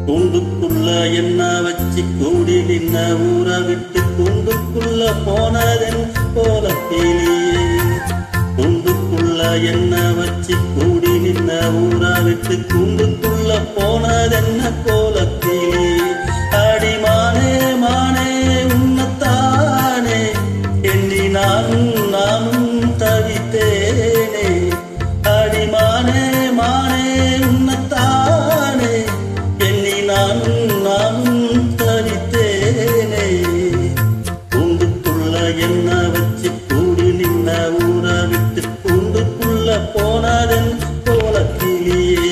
கூண்டுக்குள்ள என்ன வச்சு கூடி நின்ன ஊரை விட்டு கூண்டுக்குள்ள போனதென் போல கிளியே. கூண்டுக்குள்ள என்ன வச்சு கூடி நின்ன ஊரை விட்டு கூண்டுக்குள்ள போனதென்ன போல கிளியே. அடி மானே மானே உன்னத்தானே எண்ணி நானும் தவித்தேனே. அடி மானே மானே உன்னத்தானே எண்ணி நானும் தவித்தேனே. கூண்டுக்குள்ள என்ன வச்சு கூடி நின்ன ஊரை விட்டு கூண்டுக்குள்ள போனதன் போல கிளியே.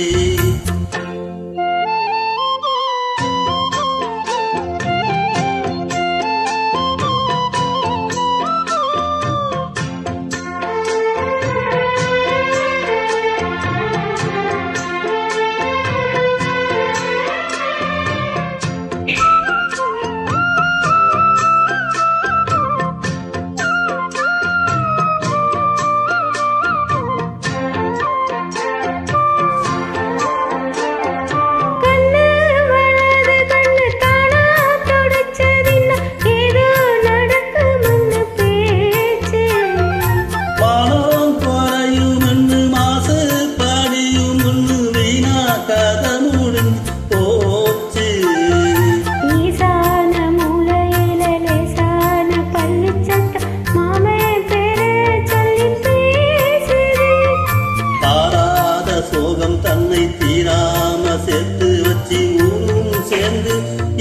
தன்னை தீராம சேர்த்து வச்சு ஊரும் சேர்ந்து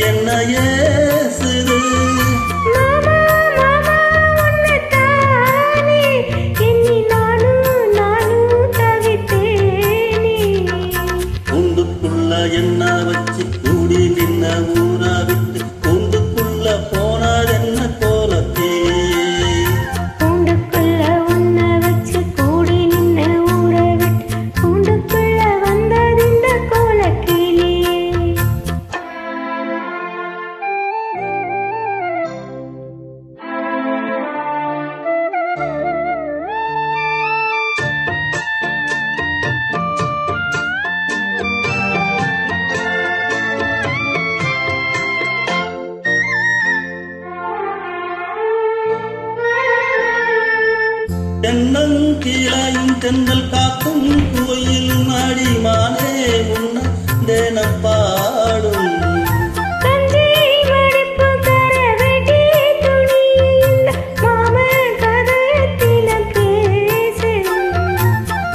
என்ன ஏசுது. கூண்டுக்குள்ள என்ன வச்சு கூடி நின்ன ஊரை விட்டு கூண்டுக்குள்ள போனதென்ன போல தென்னங்கீழையும் தென்றல் காக்கும் கோயில் அடிமானே உன்ன தேனம் பாடும்.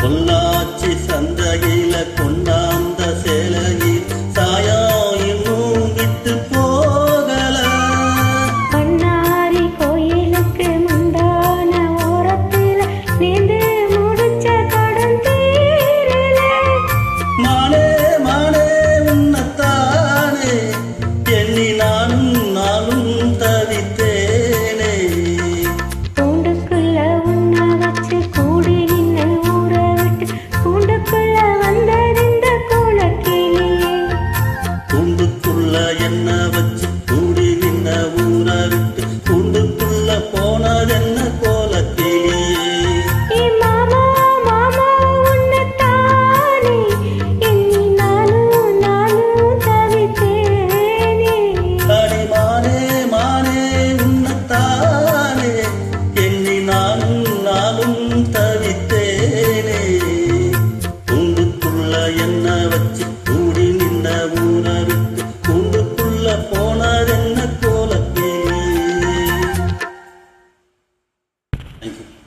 பொள்ளாச்சி சந்தையில கொண்டாந்த சேலையில் சாயம் இன்னும் விட்டு போகல. மானே மானே உன்னத்தானே எண்ணி நானும் தவித்தேனே. கூண்டுக்குள்ள உன்ன வச்சு கூடி நின்ன ஊரை விட்டு கூண்டுக்குள்ள வந்ததிந்த கோலக்கிளியே. கூண்டுக்குள்ள என்ன வச்சு கூடி நின்ன ஊரை விட்டு கூண்டுக்குள்ள போனதென்ன போல கிளியே. நானும் தவித்தேனே. கூண்டுக்குள்ள என்ன வச்சு கூடி நின்ன ஊரை விட்டு கூண்டுக்குள்ள போனதென்ன போல கிளியே. Thank you.